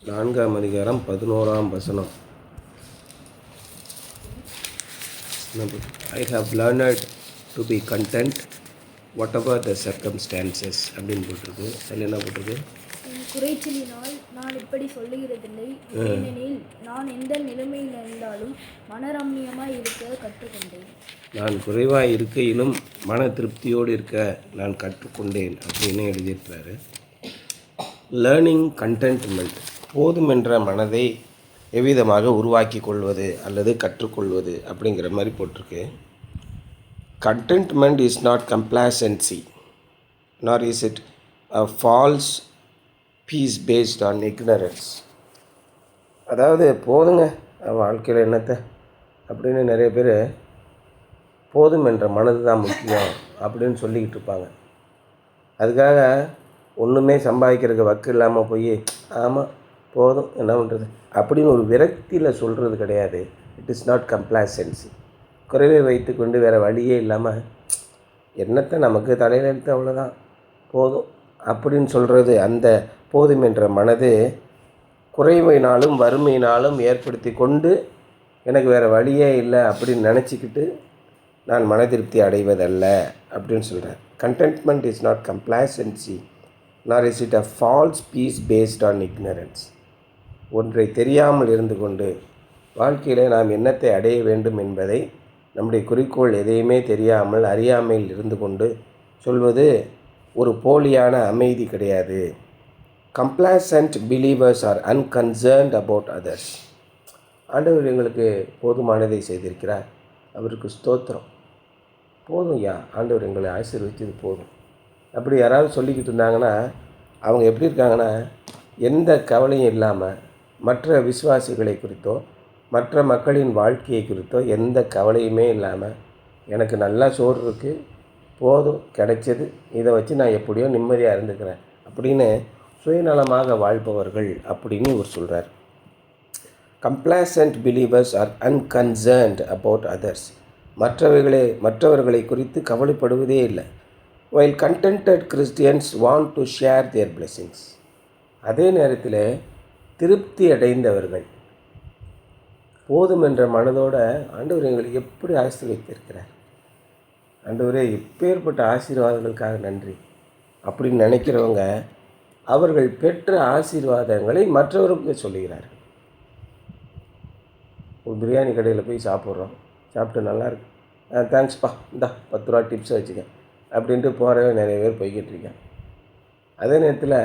4ஆம் அதிகாரம் 11ஆம் வசனம். I have learned to be content whatever the circumstances அப்படின்னு போட்டிருக்கு. அதில் என்ன போட்டிருக்கு? என் குறைச்சலினால் நான் இப்படி சொல்லுகிறதில்லை, ஏனெனில் நான் எந்த நிலைமையில் இருந்தாலும் மனரம்யமாய் இருக்க கற்றுக்கொண்டேன். நான் குறைவாக இருக்கையிலும் மன திருப்தியோடு இருக்க நான் கற்றுக்கொண்டேன் அப்படின்னு எழுதியிருக்கிறாரு. லேர்னிங் கண்டென்ட்மெண்ட், போதுமென்ற மனதை எவ்விதமாக உருவாக்கி கொள்வது அல்லது கற்றுக்கொள்வது அப்படிங்கிற மாதிரி போட்டிருக்கு. Contentment is not complacency nor is it a false peace based on ignorance. அதாவது போதுங்க வாழ்க்கையில் என்னத்தை அப்படின்னு நிறைய பேர் போதும் என்ற மனது தான் முக்கியம் அப்படின்னு சொல்லிக்கிட்டு இருப்பாங்க. அதுக்காக ஒன்றுமே சம்பாதிக்கிறதுக்கு வக்கு இல்லாமல் போய் ஆமாம் போதும் என்ன பண்ணுறது அப்படின்னு ஒரு விரக்தியில் சொல்கிறது கிடையாது. It is not complacency. குறைவை வைத்து கொண்டு வேறு வழியே இல்லாமல் என்னத்தை நமக்கு தலையில் எடுத்து அவ்வளோதான் போதும் அப்படின்னு சொல்கிறது. அந்த போதும் என்ற மனது குறைவினாலும் வறுமையினாலும் ஏற்படுத்தி கொண்டு எனக்கு வேறு வழியே இல்லை அப்படின்னு நினச்சிக்கிட்டு நான் மன திருப்தி அடைவதல்ல அப்படின்னு சொல்கிறேன். Contentment is not complacency nor is it a false peace based on ignorance. ஒன்றை தெரியாமல் இருந்து கொண்டு வாழ்க்கையில் நாம் என்னத்தை அடைய வேண்டும் என்பதை நம்முடைய குறிக்கோள் எதையுமே தெரியாமல் அறியாமையில் இருந்து கொண்டு சொல்வது ஒரு போலியான அமைதி கிடையாது. கம்ப்ளாசன்ட் believers R unconcerned about others. ஆண்டவர் எங்களுக்கு போதுமானதை செய்திருக்கிறார், அவருக்கு ஸ்தோத்திரம். போதும் ஐயா, ஆண்டவர் எங்களை ஆசீர்வதிச்சது போதும் அப்படி யாராவது சொல்லிக்கிட்டு இருந்தாங்கன்னா அவங்க எப்படி இருக்காங்கன்னா, எந்த கவலையும் இல்லாமல் மற்ற விசுவாசிகளை குறித்தோ மற்ற மக்களின் வாழ்க்கையை குறித்தோ எந்த கவலையுமே இல்லாமல் எனக்கு நல்லா சோறு இருக்குது போதும் கிடைச்சது இதை வச்சு நான் எப்படியோ நிம்மதியாக இருந்துக்கிறேன் அப்படின்னு சுயநலமாக வாழ்பவர்கள் அப்படின்னு இவர் சொல்கிறார். கம்ப்ளாசன்ட் believers R unconcerned about others. மற்றவர்களை குறித்து கவலைப்படுவதே இல்லை. while contented Christians want to share their blessings. அதே நேரத்தில் திருப்தி அடைந்தவர்கள் போதும் என்ற மனதோட ஆண்டவர் எங்களை எப்படி ஆசீர்வதித்திருக்கிறார், ஆண்டவரே எப்பேற்பட்ட ஆசீர்வாதங்களுக்காக நன்றி அப்படின்னு நினைக்கிறவங்க அவர்கள் பெற்ற ஆசீர்வாதங்களை மற்றவருக்கு சொல்லுகிறார்கள். ஒரு பிரியாணி கடையில் போய் சாப்பிட்றோம், சாப்பிட்டு நல்லாயிருக்கு, தேங்க்ஸ்ப்பா இந்தா 10 ரூபா டிப்ஸ் வச்சுக்க அப்படின்ட்டு போகிறவே நிறைய பேர் போய்கிட்டு இருக்கேன். அதே நேரத்தில்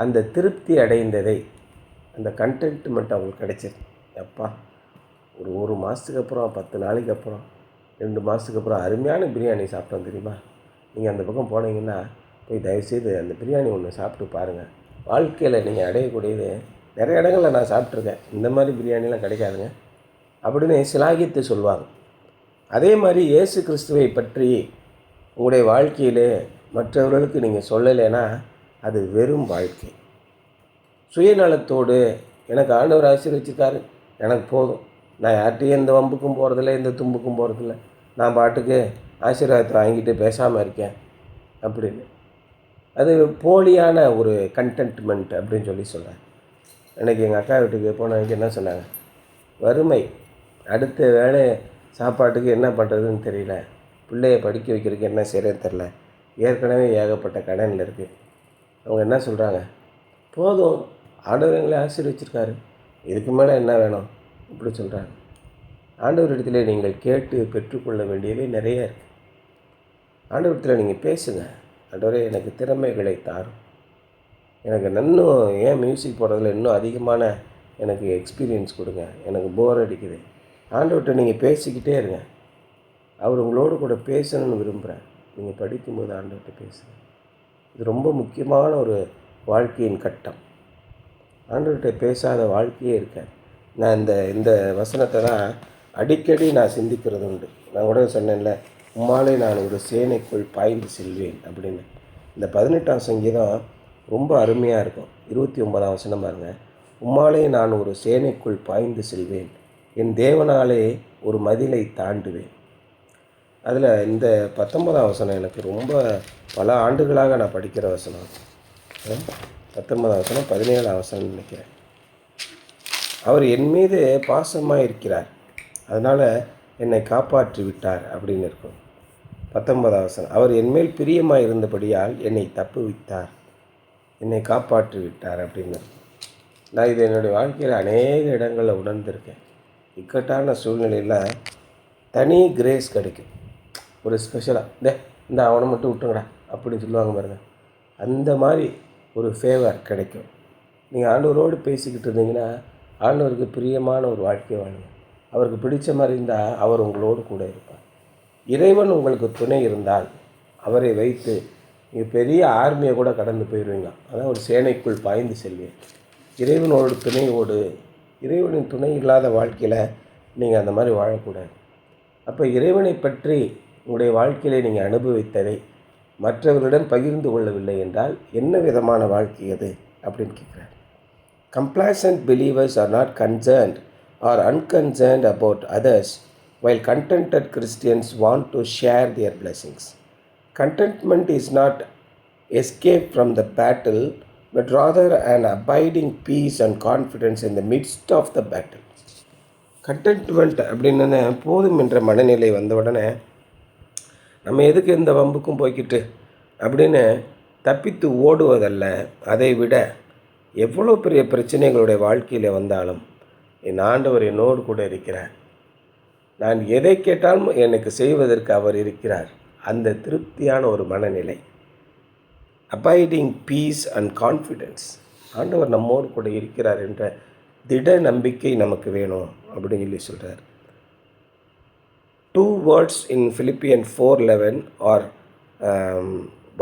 அந்த திருப்தி அடைந்ததை அந்த கண்டென்ட்மெண்ட் அவங்களுக்கு கிடைச்சது. எப்பா ஒரு மாதத்துக்கு அப்புறம் 10 நாளைக்கு அப்புறம் 2 மாதத்துக்கு அப்புறம் அருமையான பிரியாணி சாப்பிட்டோம் தெரியுமா. நீங்கள் அந்த பக்கம் போனீங்கன்னா போய் தயவுசெய்து அந்த பிரியாணி ஒன்று சாப்பிட்டு பாருங்கள். வாழ்க்கையில் நீங்கள் அடையக்கூடியது நிறைய இடங்களில் நான் சாப்பிட்ருக்கேன், இந்த மாதிரி பிரியாணிலாம் கிடைக்காதுங்க அப்படின்னு சிலாகித்து சொல்லுவாங்க. அதே மாதிரி இயேசு கிறிஸ்துவை பற்றி உங்களுடைய வாழ்க்கையில் மற்றவர்களுக்கு நீங்கள் சொல்லலைன்னா அது வெறும் வாழ்க்கை. சுயநலத்தோடு எனக்கு ஆண்டவர் ஆசீர்வதிச்சிருக்காரு எனக்கு போதும், நான் யார்கிட்டையும் எந்த வம்புக்கும் போகிறதில்ல எந்த தும்புக்கும் போகிறதில்ல, நான் பாட்டுக்கு ஆசீர்வாதத்தை வாங்கிட்டு பேசாமல் இருக்கேன் அப்படின்னு அது போலியான ஒரு கண்டென்ட்மெண்ட் அப்படின்னு சொல்கிறேன். எனக்கு எங்கள் அக்கா வீட்டுக்கு போனவங்க என்ன சொன்னாங்க, வறுமை, அடுத்த வேலை சாப்பாட்டுக்கு என்ன பண்ணுறதுன்னு தெரியல, பிள்ளைய படிக்க வைக்கிறதுக்கு என்ன செய்கிறேன்னு தெரில, ஏற்கனவே ஏகப்பட்ட கடனில் இருக்குது. அவங்க என்ன சொல்கிறாங்க, போதும் ஆண்டவர் எங்களை ஆசீர்வதிச்சிருக்காரு இதுக்கு மேலே என்ன வேணும் இப்படி சொல்கிறாங்க. ஆண்டவரிடத்தில் நீங்கள் கேட்டு பெற்றுக்கொள்ள வேண்டியவை நிறைய இருக்குது. ஆண்டவரிடத்தில் நீங்கள் பேசுங்க, ஆண்டவரே எனக்கு திறமைகளை தாரும், எனக்கு இன்னும் ஏன் மியூசிக் போடுறதுல இன்னும் அதிகமான எனக்கு எக்ஸ்பீரியன்ஸ் கொடுங்க, எனக்கு போர் அடிக்குது. ஆண்டவர்கிட்ட நீங்கள் பேசிக்கிட்டே இருங்க, அவர் உங்களோடு கூட பேசணும்னு விரும்புகிறேன். நீங்கள் படிக்கும்போது ஆண்டவர்கிட்ட பேசுங்க. இது ரொம்ப முக்கியமான ஒரு வாழ்க்கையின் கட்டம். ஆண்டவர்கிட்ட பேசாத வாழ்க்கையே இருக்காது. நான் இந்த வசனத்தை தான் அடிக்கடி நான் சிந்திக்கிறது உண்டு. நான் கூட சொன்னேன்ல, உம்மாலே நான் ஒரு சேனைக்குள் பாய்ந்து செல்வேன் அப்படின்னு. இந்த 18ஆம் சங்கீதம் ரொம்ப அருமையாக இருக்கும். 29ஆம் வசனம் பாருங்க, உம்மாலே நான் ஒரு சேனைக்குள் பாய்ந்து செல்வேன், என் தேவனாலே ஒரு மதிலை தாண்டுவேன். அதில் இந்த 19ஆம் வசனம் எனக்கு ரொம்ப பல ஆண்டுகளாக நான் படிக்கிற வசனம். 19ஆம் வசனம் 17ஆம் வசனம் நினைக்கிறேன். அவர் என் மீது பாசமாக இருக்கிறார், அதனால் என்னை காப்பாற்றி விட்டார் அப்படின்னு இருக்கும். 19ஆம் வசனம், அவர் என்மேல் பிரியமாக இருந்தபடியால் என்னை தப்புவித்தார், என்னை காப்பாற்றி விட்டார் அப்படின்னு இருக்கும். நான் இது என்னுடைய வாழ்க்கையில் அநேக இடங்களில் உணர்ந்திருக்கேன். இக்கட்டான சூழ்நிலையில் தனி கிரேஸ் கிடைக்கும். ஒரு ஸ்பெஷலாக இந்த அவனை மட்டும் விட்டுங்கடா அப்படின்னு சொல்லுவாங்க பாருங்க, அந்த மாதிரி ஒரு ஃபேவர் கிடைக்கும். நீங்கள் ஆண்டவரோடு பேசிக்கிட்டு இருந்தீங்கன்னா ஆண்டவருக்கு பிரியமான ஒரு வாழ்க்கை வாழுங்க. அவருக்கு பிடிச்ச மாதிரி இருந்தால் அவர் உங்களோடு கூட இருப்பார். இறைவன் உங்களுக்கு துணை இருந்தால் அவரை வைத்து நீங்கள் பெரிய ஆர்மியை கூட கடந்து போயிடுவீங்க. அதான் ஒரு சேனைக்குள் பாய்ந்து செல்வீங்க. இறைவனோட துணையோடு, இறைவனின் துணை இல்லாத வாழ்க்கையில் நீங்கள் அந்த மாதிரி வாழக்கூடாது. அப்போ இறைவனை பற்றி உங்களுடைய வாழ்க்கையில் நீங்கள் அனுபவித்ததை மற்றவர்களிடம் பகிர்ந்து கொள்ளவில்லை என்றால் என்ன விதமான வாழ்க்கை அது அப்படின்னு கேட்குறாரு. Complacent believers are not concerned or unconcerned about others, while contented Christians want to share their blessings. Contentment is not escape from the battle, but rather an abiding peace and confidence in the midst of the battle. Contentment அப்படின்னு போதும் என்ற மனநிலை வந்த உடனே நம்ம எதுக்கு எந்த வம்புக்கும் போய்கிட்டு அப்படின்னு தப்பித்து ஓடுவதல்ல. அதை விட எவ்வளோ பெரிய பிரச்சனைகளுடைய வாழ்க்கையில் வந்தாலும் என் ஆண்டவர் என்னோடு கூட இருக்கிறார், நான் எதை கேட்டாலும் எனக்கு செய்வதற்கு அவர் இருக்கிறார், அந்த திருப்தியான ஒரு மனநிலை, அபைடிங் பீஸ் அண்ட் கான்ஃபிடென்ஸ், ஆண்டவர் நம்மோடு கூட இருக்கிறார் என்ற திட நம்பிக்கை நமக்கு வேணும் அப்படின்னு சொல்லி சொல்கிறார். 2 words in Philippians 4:11 are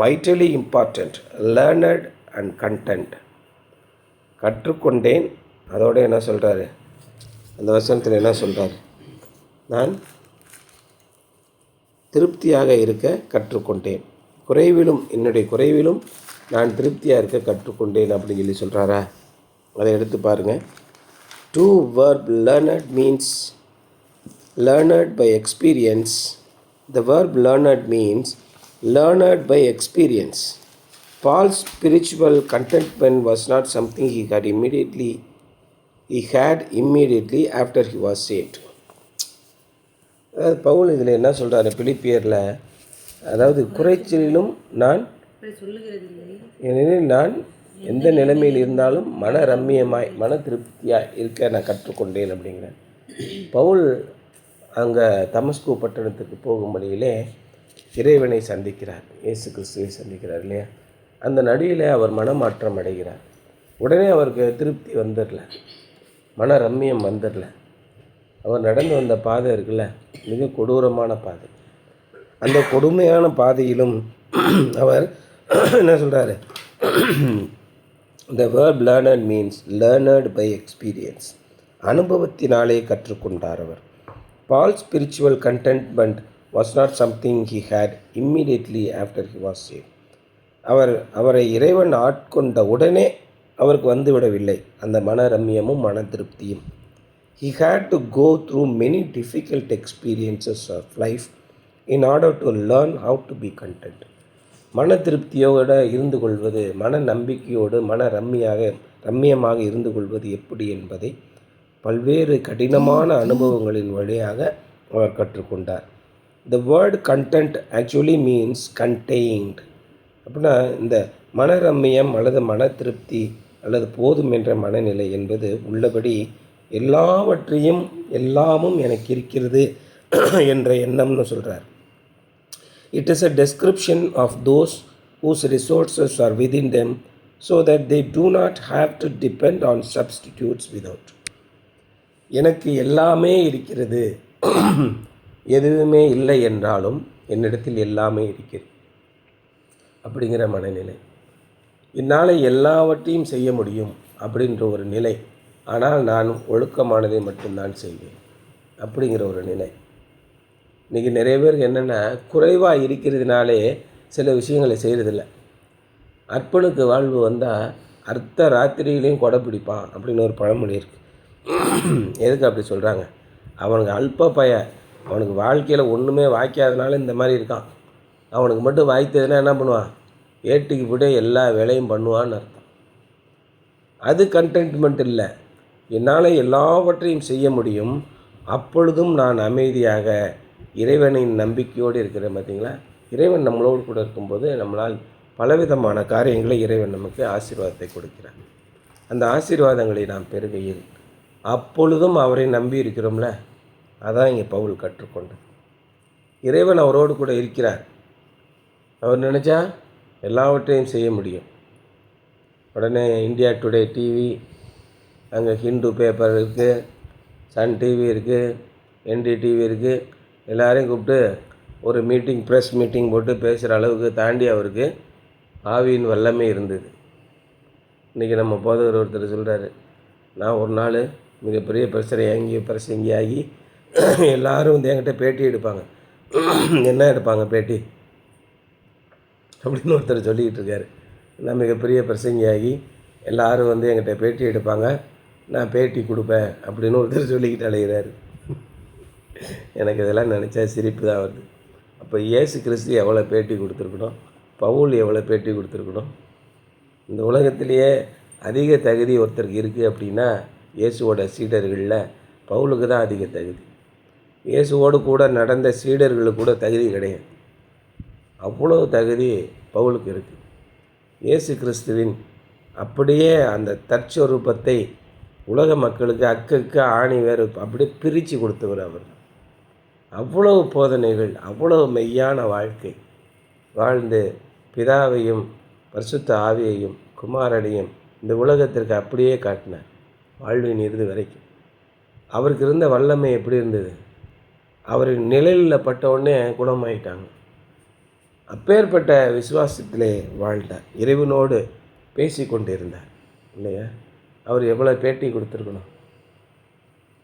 vitally important: learned and content. கற்றுக்கொண்டேன், அதோட என்ன சொல்கிறாரு, அந்த வசனத்தில் என்ன சொல்கிறார், நான் திருப்தியாக இருக்க கற்றுக்கொண்டேன், குறைவிலும் என்னுடைய குறைவிலும் நான் திருப்தியாக இருக்க கற்றுக்கொண்டேன் அப்படின்னு சொல்லி சொல்கிறாரா. அதை எடுத்து பாருங்கள். 2 verb learned means learned by experience. The verb learned means learned by experience. Paul's spiritual contentment was not something he had immediately after he was saved. அதாவது பவுல் இதில் என்ன சொல்கிறாரு பிலிப்பியரில், அதாவது குறைச்சலிலும் நான் ஏனெனில் நான் எந்த நிலைமையில் இருந்தாலும் மன ரம்மியமாய் மன திருப்தியாக இருக்க நான் கற்றுக்கொண்டேன் அப்படிங்கிறேன். பவுல் அங்கே தமஸ்கு பட்டணத்துக்கு போகும் வழியிலே இறைவனை சந்திக்கிறார், இயேசு கிறிஸ்துவை சந்திக்கிறார் இல்லையா. அந்த நடியில் அவர் மனமாற்றம் அடைகிறார். உடனே அவருக்கு திருப்தி வந்துடல, மன ரம்மியம் வந்துடல. அவர் நடந்து வந்த பாதை இருக்குல்ல, மிக கொடூரமான பாதை. அந்த கொடுமையான பாதையிலும் அவர் என்ன சொல்கிறாரு, the verb learned means learned by experience. அனுபவத்தினாலே கற்றுக்கொண்டார் அவர். Paul's spiritual contentment was not something he had immediately after he was saved. அவரை இறைவன் ஆட்கொண்ட உடனே அவருக்கு வந்துவிடவில்லை அந்த மன ரம்மியமும் மன திருப்தியும். He had to go through many difficult experiences of life in order to learn how to be content. மன திருப்தியோடு இருந்து கொள்வது, மன நம்பிக்கையோடு ரம்மியமாக இருந்து கொள்வது எப்படி என்பதை பல்வேறு கடினமான அனுபவங்களின் வழியாக அவர் கற்றுக்கொண்டார். The word content actually means contained. அப்படின்னா இந்த மன ரம்மியம் அல்லது மன திருப்தி அல்லது போதும் என்ற மனநிலை என்பது உள்ளபடி எல்லாவற்றையும் எல்லாமும் எனக்கு இருக்கிறது என்ற எண்ணம்னு சொல்கிறார். It is a description of those whose resources are within them so that they do not have to depend on substitutes without. எனக்கு எல்லாமே இருக்கிறது, எதுவுமே இல்லை என்றாலும் என்னிடத்தில் எல்லாமே இருக்கிறது அப்படிங்கிற மனநிலை. என்னால் எல்லாவற்றையும் செய்ய முடியும் அப்படின்ற ஒரு நிலை, ஆனால் நான் ஒழுக்கமானதை மட்டும்தான் செய்வேன் அப்படிங்கிற ஒரு நிலை. இன்றைக்கி நிறைய பேருக்கு என்னென்னா, குறைவாக இருக்கிறதுனாலே சில விஷயங்களை செய்கிறதில்ல. அற்பனுக்கு வாழ்வு வந்தால் அர்த்த ராத்திரியிலையும் கொடை பிடிப்பான் அப்படின்னு ஒரு பழமொழி இருக்குது. எதுக்கு அப்படி சொல்கிறாங்க, அவனுக்கு அல்ப பய, அவனுக்கு வாழ்க்கையில் ஒன்றுமே வாய்க்காதனால இந்த மாதிரி இருக்கான். அவனுக்கு மட்டும் வாய்த்ததுன்னா என்ன பண்ணுவான், ஏட்டுக்கு விட எல்லா வேலையும் பண்ணுவான்னு அர்த்தம். அது கண்டென்ட்மெண்ட் இல்லை. என்னால் எல்லாவற்றையும் செய்ய முடியும், அப்பொழுதும் நான் அமைதியாக இறைவனின் நம்பிக்கையோடு இருக்கிறேன். பார்த்தீங்களா? இறைவன் நம்மளோடு கூட இருக்கும்போது நம்மளால் பலவிதமான காரியங்களை இறைவன் நமக்கு ஆசீர்வாதத்தை கொடுக்கிறார். அந்த ஆசீர்வாதங்களை நாம் பெறுகையில் அப்பொழுதும் அவரை நம்பி இருக்கிறோம்ல, அதான் இங்கே பவுல் கற்றுக்கொண்டார். இறைவன் அவரோடு கூட இருக்கிறார். அவர் நினச்சா எல்லாவற்றையும் செய்ய முடியும். உடனே இந்தியா டுடே டிவி, அங்கே ஹிந்து பேப்பர் இருக்குது, சன் டிவி இருக்குது, NDTV இருக்குது, எல்லாரையும் கூப்பிட்டு ஒரு மீட்டிங், ப்ரெஸ் மீட்டிங் போட்டு பேசுகிற அளவுக்கு தாண்டி அவருக்கு ஆவியின் வல்லமை இருந்தது. இன்றைக்கி நம்ம போதவர் ஒருத்தர் சொல்கிறாரு, நான் ஒரு நாள் மிகப்பெரிய பிரசங்கியாகி எல்லாரும் வந்து என்கிட்ட பேட்டி எடுப்பாங்க. என்ன எடுப்பாங்க பேட்டி அப்படின்னு ஒருத்தர் சொல்லிக்கிட்டு இருக்காரு. நான் மிகப்பெரிய பிரசங்கியாகி எல்லோரும் வந்து என்கிட்ட பேட்டி எடுப்பாங்க, நான் பேட்டி கொடுப்பேன் அப்படின்னு ஒருத்தர் சொல்லிக்கிட்டு அலைகிறாரு. எனக்கு இதெல்லாம் நினச்சா சிரிப்பு தான் வருது. அப்போ இயேசு கிறிஸ்து எவ்வளோ பேட்டி கொடுத்துருக்கணும், பவுல் எவ்வளோ பேட்டி கொடுத்துருக்கணும். இந்த உலகத்திலேயே அதிக தகுதி ஒருத்தருக்கு இருக்குது அப்படின்னா இயேசுவோட சீடர்களில் பவுலுக்கு தான் அதிக தகுதி. இயேசுவோடு கூட நடந்த சீடர்களுக்கு கூட தகுதி கிடையாது. அவ்வளோ தகுதி பவுலுக்கு இருக்குது. இயேசு கிறிஸ்துவின் அப்படியே அந்த தற்சொரூபத்தை உலக மக்களுக்கு அக்கக்கு ஆணி வேறு அப்படியே பிரித்து கொடுத்தவர் அவர். அவ்வளவு போதனைகள், அவ்வளவு மெய்யான வாழ்க்கை வாழ்ந்து பிதாவையும் பரிசுத்த ஆவியையும் குமாரனையும் இந்த உலகத்திற்கு அப்படியே காட்டினார் வாழ்வின் இறுதி வரைக்கும். அவருக்கு இருந்த வல்லமை எப்படி இருந்தது? அவரின் நிழலில் பட்ட உடனே குணமாயிட்டாங்க. அப்பேற்பட்ட விசுவாசத்திலே வாழ்ந்தார், இறைவனோடு பேசி கொண்டு இருந்தார் இல்லையா? அவர் எவ்வளோ பேட்டி கொடுத்துருக்கணும்.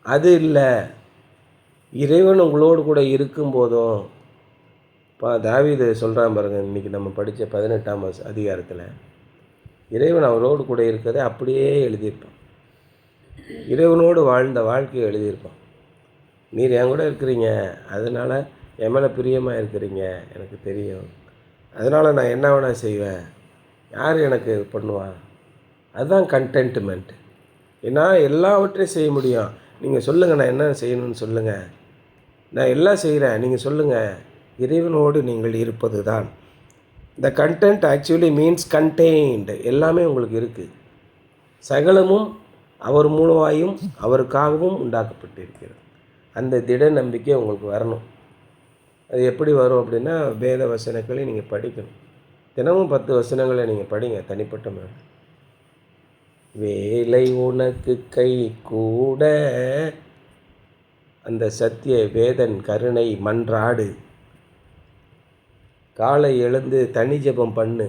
அது இல்லை, இறைவன் உங்களோடு கூட இருக்கும்போதும் தாவீது சொல்கிறான் பாருங்கள், இன்றைக்கி நம்ம படித்த 18ஆம் அதிகாரத்தில் இறைவன் அவரோடு கூட இருக்கிறதை அப்படியே எழுதியிருப்பான். இறைவனோடு வாழ்ந்த வாழ்க்கையை எழுதியிருப்பான். நீர் என் கூட இருக்கிறீங்க, அதனால் என் மேலே பிரியமாக இருக்கிறீங்க, எனக்கு தெரியும், அதனால் நான் என்ன வேணால் செய்வேன், யார் எனக்கு பண்ணுவா? அதுதான் கண்டென்ட்மெண்ட். என்னால் எல்லாவற்றையும் செய்ய முடியும், நீங்கள் சொல்லுங்கள், நான் என்ன செய்யணும்னு சொல்லுங்கள், நான் எல்லாம் செய்கிறேன், நீங்கள் சொல்லுங்கள். இறைவனோடு நீங்கள் இருப்பது தான். The content actually means contained. எல்லாமே உங்களுக்கு இருக்குது. சகலமும் அவர் மூலமாயும் அவருக்காகவும் உண்டாக்கப்பட்டிருக்கிறது. அந்த திட நம்பிக்கை உங்களுக்கு வரணும். அது எப்படி வரும் அப்படின்னா, வேத வசனங்களை நீங்கள் படிக்கணும். தினமும் 10 வசனங்களை நீங்கள் படிங்க தனிப்பட்ட முறை. வேலை உனக்கு கை கூட, அந்த சத்திய வேதன் கருணை மன்றாடு, காலை எழுந்து தனி ஜெபம் பண்ணு,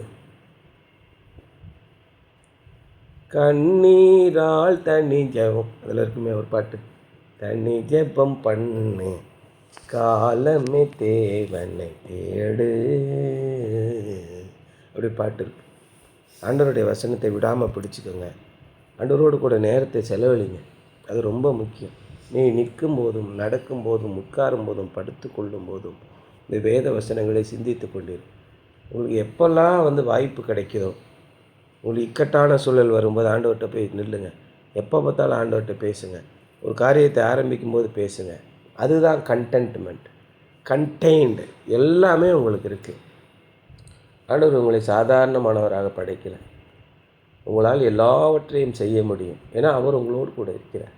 கண்ணீரால் தனி ஜெபம், அதில் இருக்குமே ஒரு பாட்டு, தனி ஜெபம் பண்ணு, காலமே தேவனை தேடு, அப்படி பாட்டு இருக்கு. ஆண்டவருடைய வசனத்தை விடாமல் பிடிச்சிக்கோங்க. ஆண்டவரோடு கூட நேரத்தை செலவழிங்க, அது ரொம்ப முக்கியம். நீ நிற்கும் போதும், நடக்கும் போதும், உட்காரும் போதும், படுத்து கொள்ளும் போதும் இந்த வேத வசனங்களை சிந்தித்து கொண்டிரு. உங்களுக்கு எப்போல்லாம் வாய்ப்பு கிடைக்குதோ, உங்களுக்கு இக்கட்டான சூழல் வரும்போது ஆண்டவர்கிட்ட போய் நில்லுங்க. எப்போ பார்த்தாலும் ஆண்டவர்கிட்ட பேசுங்க. ஒரு காரியத்தை ஆரம்பிக்கும் போது பேசுங்க. அதுதான் கண்டென்ட்மெண்ட். கண்டெய்ன்டு எல்லாமே உங்களுக்கு இருக்குது. ஆண்டவர் உங்களை சாதாரணமானவராக படைக்கலை. உங்களால் எல்லாவற்றையும் செய்ய முடியும். ஏன்னா அவர் உங்களோடு கூட இருக்கிறார்.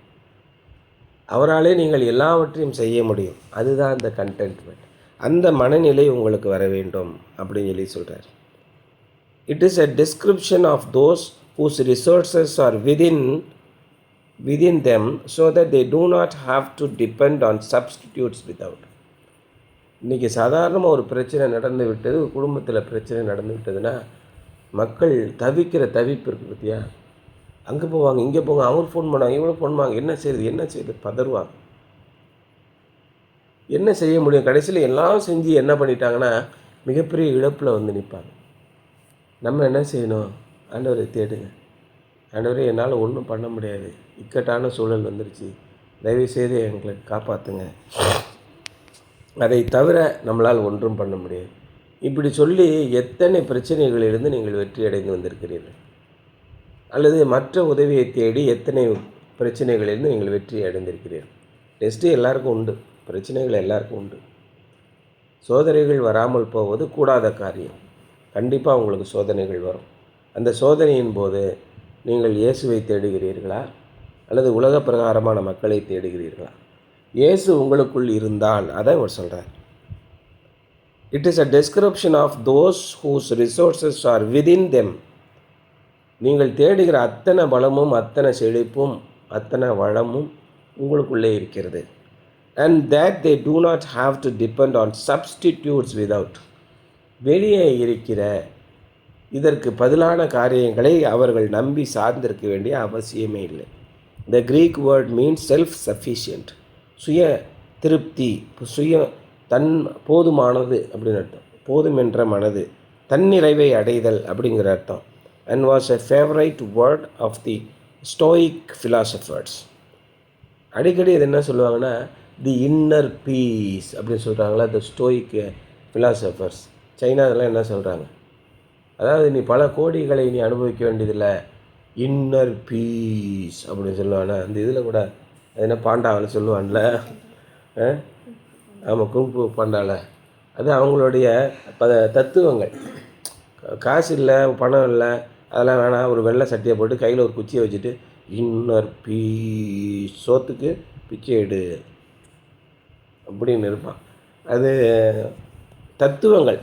அவராலே நீங்கள் எல்லாவற்றையும் செய்ய முடியும். அதுதான் அந்த கண்டென்ட்மெண்ட். அந்த மனநிலை உங்களுக்கு வர வேண்டும் அப்படின்னு சொல்லி சொல்கிறார். It is a description of those whose resources are within them so that they do not have to depend on substitutes without. இன்றைக்கி சாதாரணமாக ஒரு பிரச்சனை நடந்து விட்டது, ஒரு குடும்பத்தில் பிரச்சனை நடந்து விட்டதுன்னா மக்கள் தவிக்கிற தவிப்பு இருக்குது பற்றியா? அங்கே போவாங்க, இங்கே போவாங்க, அவர் ஃபோன் பண்ணாங்க, இவ்வளோ ஃபோன் பண்ணாங்க, என்ன செய்யுது பதறுவாங்க. என்ன செய்ய முடியும்? கடைசியில் எல்லாம் செஞ்சு என்ன பண்ணிட்டாங்கன்னா மிகப்பெரிய இழப்பில் நிற்பாங்க. நம்ம என்ன செய்யணும்? ஆண்டவரை தேடுங்க. ஆண்டவரே, என்னால் ஒன்றும் பண்ண முடியாது, இக்கட்டான சூழல் வந்துருச்சு, தயவுசெய்து எங்களை காப்பாற்றுங்க, அதை தவிர நம்மளால் ஒன்றும் பண்ண முடியாது. இப்படி சொல்லி எத்தனை பிரச்சனைகளிலிருந்து நீங்கள் வெற்றி அடைந்து வந்திருக்கிறீர்கள்? அல்லது மற்ற உதவியை தேடி எத்தனை பிரச்சனைகளிலிருந்து நீங்கள் வெற்றி அடைந்திருக்கிறீர்கள். டெஸ்ட்டு எல்லாருக்கும் உண்டு, பிரச்சனைகள் எல்லாருக்கும் உண்டு. சோதனைகள் வராமல் போவது கூடாத காரியம். கண்டிப்பாக உங்களுக்கு சோதனைகள் வரும். அந்த சோதனையின் போது நீங்கள் இயேசுவை தேடுகிறீர்களா அல்லது உலக பிரகாரமான மக்களை தேடுகிறீர்களா? இயேசு உங்களுக்குள் இருந்தால், அதை அவர் சொல்கிறார். It is a description of those whose resources are within them. நீங்கள் தேடுகிற அத்தனை பலமும் அத்தனை செழிப்பும் அத்தனை வளமும் உங்களுக்குள்ளே இருக்கிறது. And that they do not have to depend on substitutes without. வெளியே இருக்கிற இதற்கு பதிலான காரியங்களை அவர்கள் நம்பி சார்ந்திருக்க வேண்டிய அவசியமே இல்லை. The Greek word means self sufficient, சுய திருப்தி, தன் போதுமானது அப்படின்னு அர்த்தம். போதும் என்ற மனது, தன்னிறைவை அடைதல் அப்படிங்கிற அர்த்தம். And was a favourite word of the Stoic philosophers. அடிக்கடி இது என்ன சொல்லுவாங்கன்னா, தி இன்னர் பீஸ் அப்படின்னு சொல்கிறாங்களா த ஸ்டோயிக் ஃபிலாசபர்ஸ். சைனா இதெல்லாம் என்ன சொல்கிறாங்க, அதாவது நீ பல கோடிகளை நீ அனுபவிக்க வேண்டியதில்லை, இன்னர் பீஸ் அப்படின்னு சொல்லுவாங்க. அந்த இதில் கூட அது என்ன பாண்டாவில் சொல்லுவான்ல, ஆமாம் குங்ஃபு பாண்டாவில். அது அவங்களுடைய தத்துவங்கள். காசு இல்லை, பணம் இல்லை, அதெல்லாம் வேணாம், ஒரு வெள்ளை சட்டியை போட்டு கையில் ஒரு குச்சியை வச்சுட்டு இன்னர் பீஸ், சோத்துக்கு பிச்சை எடு அப்படின்னு இருப்பான். அது தத்துவங்கள்.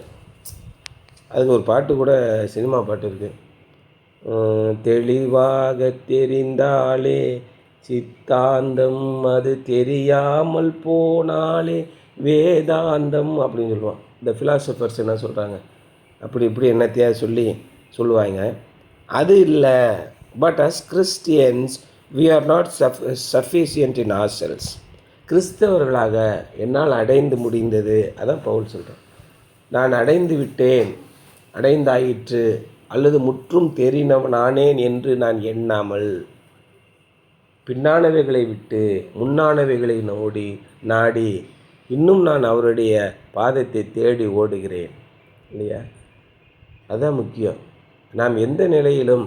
அதுக்கு ஒரு பாட்டு கூட, சினிமா பாட்டு இருக்குது, தெளிவாக தெரிந்தாலே சித்தாந்தம், அது தெரியாமல் போனாலே வேதாந்தம் அப்படின்னு சொல்லுவான். இந்த ஃபிலாசபர்ஸ் என்ன சொல்கிறாங்க, அப்படி இப்படி என்னத்தையா சொல்லுவாங்க. அது இல்லை. But as Christians we are not sufficient in ourselves. கிறிஸ்தவர்களாக என்னால் அடைந்து முடிந்தது, அதான் பவுல் சொல்கிறேன். நான் அடைந்து விட்டேன், அடைந்தாயிற்று, அல்லது முற்றும் தெரிந்தவனானேன் என்று நான் எண்ணாமல் பின்னானவைகளை விட்டு முன்னானவைகளை நாடி இன்னும் நான் அவருடைய பாதத்தை தேடி ஓடுகிறேன். இல்லையா? அதுதான் முக்கியம். நாம் எந்த நிலையிலும்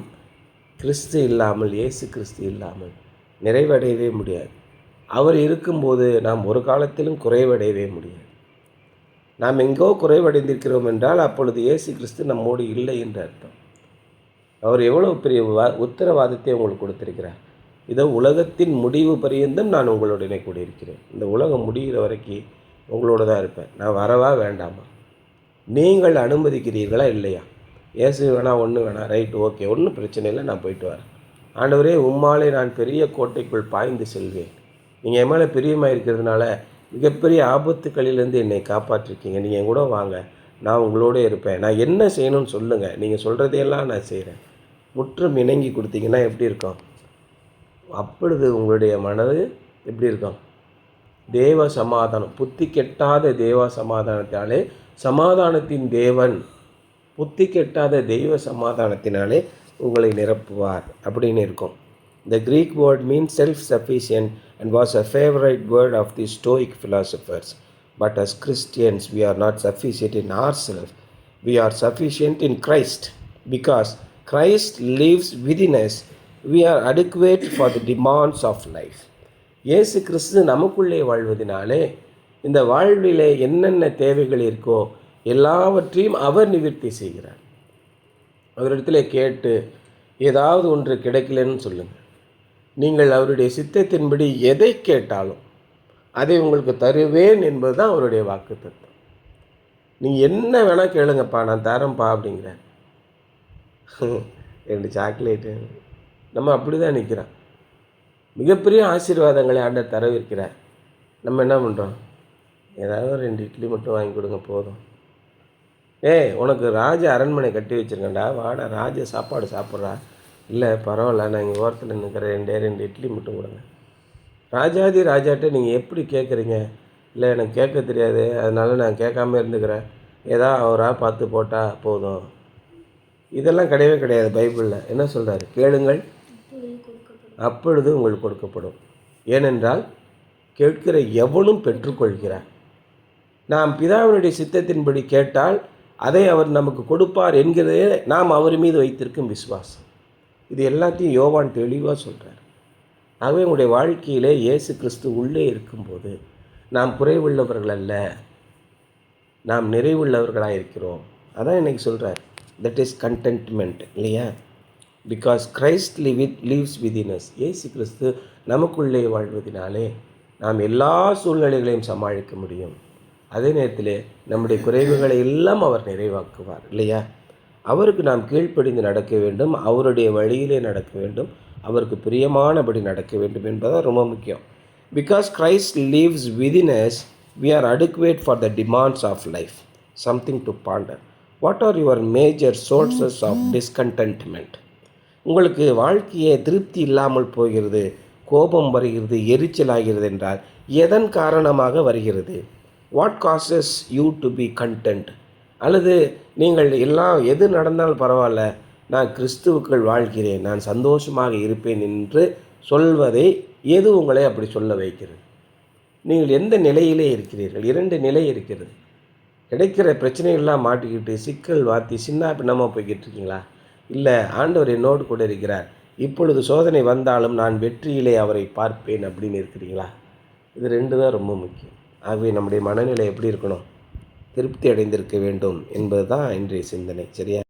கிறிஸ்து இல்லாமல், இயேசு கிறிஸ்து இல்லாமல் நிறைவடையவே முடியாது. அவர் இருக்கும்போது நாம் ஒரு காலத்திலும் குறைவடையவே முடியாது. நாம் எங்கோ குறைவடைந்திருக்கிறோம் என்றால் அப்பொழுது இயேசு கிறிஸ்து நம்மோடு இல்லை என்று அர்த்தம். அவர் எவ்வளோ பெரிய உத்தரவாதத்தை உங்களுக்கு கொடுத்திருக்கிறார். இதோ உலகத்தின் முடிவு பரியந்தம் நான் உங்களுடனே கூடியிருக்கிறேன். இந்த உலகம் முடிகிற வரைக்கும் உங்களோட தான் இருப்பேன். நான் வரவா வேண்டாமா? நீங்கள் அனுமதிக்கிறீர்களா இல்லையா? இயேசு வேணாம், ஒன்று வேணாம், ரைட்டு, ஓகே, ஒன்றும் பிரச்சனை இல்லை, நான் போயிட்டு வரேன். ஆண்டவரே, உம்மாலே நான் பெரிய கோட்டைக்குள் பாய்ந்து செல்வேன். நீங்கள் என் மேலே பிரியமாக இருக்கிறதுனால மிகப்பெரிய ஆபத்துக்களிலேருந்து என்னை காப்பாற்றிருக்கீங்க. நீங்கள் என் கூட வாங்க, நான் உங்களோட இருப்பேன். நான் என்ன செய்யணும்னு சொல்லுங்கள், நீங்கள் சொல்கிறதையெல்லாம் நான் செய்கிறேன். முற்றும் இணங்கி கொடுத்தீங்கன்னா எப்படி இருக்கும்? அப்பொழுது உங்களுடைய மனது எப்படி இருக்கும்? தேவ சமாதானம், புத்தி கெட்டாத தேவ சமாதானத்தினாலே, சமாதானத்தின் தேவன் புத்தி கெட்டாத தெய்வ சமாதானத்தினாலே உங்களை நிரப்புவார் அப்படின்னு இருக்கும். The Greek word means self-sufficient and was a favorite word of the Stoic philosophers. But as Christians, we are not sufficient in ourselves. We are sufficient in Christ. Because Christ lives within us, we are adequate for the demands of life. இயேசு கிறிஸ்து நமக்குள்ளே வாழ்வதனாலே இந்த வாழ்விலே என்னென்ன தேவைகள் இருக்கோ எல்லாவற்றையும் அவர் நிவர்த்தி செய்கிறார். அவரிடத்துல கேட்டு ஏதாவது ஒன்று கிடைக்கலன்னு சொல்லுங்கள். நீங்கள் அவருடைய சித்தத்தின்படி எதை கேட்டாலும் அதை உங்களுக்கு தருவேன் என்பது தான் அவருடைய வாக்குத்தத்தம். நீங்கள் என்ன வேணால் கேளுங்கப்பா, நான் தரேன்ப்பா அப்படிங்கிற 2 சாக்லேட்டு. நம்ம அப்படி தான் நிற்கிறோம். மிகப்பெரிய ஆசீர்வாதங்களை ஆண்டவர் தரவிருக்கிறார். நம்ம என்ன பண்ணுறோம்? ஏதாவது 2 இட்லி மட்டும் வாங்கி கொடுங்க போதும். உனக்கு ராஜ அரண்மனை கட்டி வச்சுருக்கேன்டா, வாடா ராஜ சாப்பாடு சாப்பிட்றா. இல்லை பரவாயில்ல, நான் இங்கே ஓரத்தில் நிற்கிறேன், 2 இட்லி மட்டும் கொடுங்க. ராஜாதி ராஜாட்ட நீங்கள் எப்படி கேட்குறீங்க? இல்லை எனக்கு கேட்க தெரியாது, அதனால நான் கேட்காம இருந்துக்கிறேன், அவராக பார்த்து போட்டால் போதும். இதெல்லாம் கிடையவே கிடையாது. பைபிளில் என்ன சொல்கிறாரு? கேளுங்கள் அப்பொழுது உங்களுக்கு கொடுக்கப்படும். ஏனென்றால் கேட்கிற எவனும் பெற்றுக்கொள்கிறார். நாம் பிதாவினுடைய சித்தத்தின்படி கேட்டால் அதை அவர் நமக்கு கொடுப்பார் என்கிறதே நாம் அவர் மீது வைத்திருக்கும் விசுவாசம். இது எல்லாத்தையும் யோவான் தெளிவாக சொல்கிறார். ஆகவே உங்களுடைய வாழ்க்கையிலே இயேசு கிறிஸ்து உள்ளே இருக்கும்போது நாம் குறைவுள்ளவர்கள் அல்ல, நாம் நிறைவுள்ளவர்களாக இருக்கிறோம். அதான் இன்றைக்கி சொல்கிறார். தட் இஸ் கண்டென்ட்மெண்ட் இல்லையா? Because Christ lives within us. இயேசு கிறிஸ்து நமக்குள்ளே வாழ்வதினாலே நாம் எல்லா சூழ்நிலைகளையும் சமாளிக்க முடியும். அதே நேரத்தில் நம்முடைய குறைவுகளை எல்லாம் அவர் நிறைவாக்குவார் இல்லையா? அவருக்கு நாம் கீழ்ப்படிந்து நடக்க வேண்டும், அவருடைய வழியிலே நடக்க வேண்டும், அவருக்கு பிரியமானபடி நடக்க வேண்டும் என்பது ரொம்ப முக்கியம். Because Christ lives within us, we are adequate for the demands of life. Something to ponder. What are your major sources of discontentment? உங்களுக்கு வாழ்க்கையை திருப்தி இல்லாமல் போகிறது, கோபம் வருகிறது, எரிச்சல் ஆகிறது என்றால் எதன் காரணமாக வருகிறது? What causes you to be content? அல்லது நீங்கள் எல்லாம் எது நடந்தாலும் பரவாயில்ல, நான் கிறிஸ்துவுக்குள் வாழ்கிறேன், நான் சந்தோஷமாக இருப்பேன் என்று சொல்வதை எது உங்களை அப்படி சொல்ல வைக்கிறது? நீங்கள் எந்த நிலையிலே இருக்கிறீர்கள்? 2 நிலை இருக்கிறது. கிடைக்கிற பிரச்சனைகள்லாம் மாட்டிக்கிட்டு சிக்கல் வாத்தி சின்ன பின்னமாக போய்கிட்டு இருக்கீங்களா? இல்லை, ஆண்டவர் என்னோடு கூட இருக்கிறார், இப்பொழுது சோதனை வந்தாலும் நான் வெற்றியிலே அவரை பார்ப்பேன் அப்படின்னு இருக்கிறீங்களா? இது 2 தான் ரொம்ப முக்கியம். ஆகவே நம்முடைய மனநிலை எப்படி இருக்கணும்? திருப்தி அடைந்திருக்க வேண்டும் என்பது தான் இன்றைய சிந்தனை. சரியா?